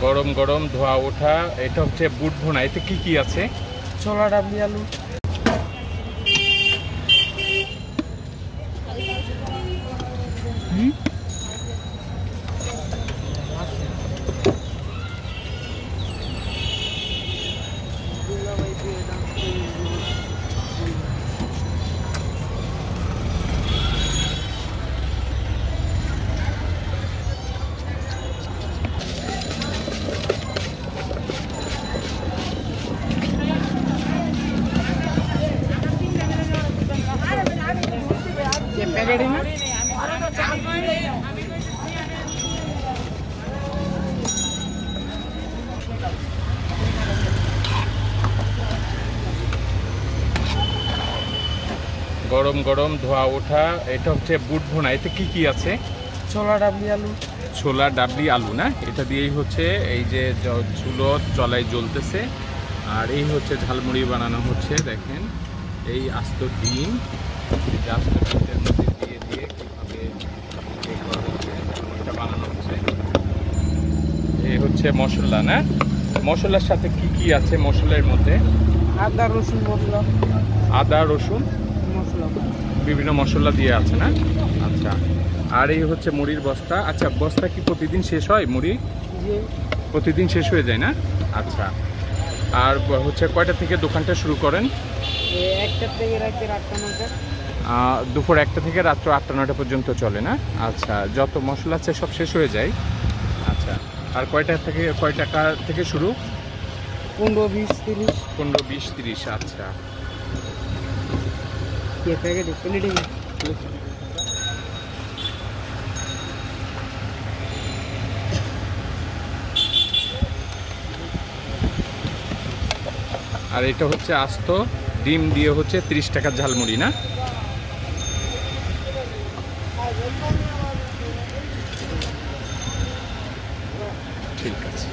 গরম গরম ধোয়া ওঠা এটা হচ্ছে বুট ভুনা। এতে কি কি আছে? ছোলা ডাবলি আলু। গরম গরম ধোয়া ওঠা এটা হচ্ছে বুট ভুনা। এতে কি কি আছে? ছোলা ডাবলি আলু। ছোলা ডাবলি আলু না, এটা দিয়েই হচ্ছে এই যে চুলো চলাই জ্বলতেছে। আর এই হচ্ছে ঝালমুড়ি বানানো হচ্ছে। দেখেন এই আস্ত ডিম, আস্ত ডিমের মধ্যে দিয়ে দিয়ে কীভাবে এটা বানানো হচ্ছে। এই হচ্ছে মশলা না, মশলার সাথে কি কি আছে মশলার মধ্যে? আদা রসুন মশলা। আদা রসুন মশলা, বিভিন্ন মশলা দিয়ে আছে না। আচ্ছা, আর এই হচ্ছে মুড়ির বস্তা। আচ্ছা, বস্তা কি প্রতিদিন শেষ হয় মুড়ি? প্রতিদিন শেষ হয়ে যায় না? আচ্ছা, আর হচ্ছে কয়টা থেকে দোকানটা শুরু করেন? 1টা থেকে রাতে 8টা 9টা। দুপুর 1টা থেকে রাত্র 8টা 9টা পর্যন্ত চলে না? আচ্ছা, যত মশলা আছে সব শেষ হয়ে যায়। আচ্ছা, আর কয় টাকা থেকে শুরু? 15 20 30। 15 20 30। আচ্ছা, আর এটা হচ্ছে আস্ত ডিম দিয়ে হচ্ছে 30 টাকার ঝালমুড়ি না? ঠিক আছে।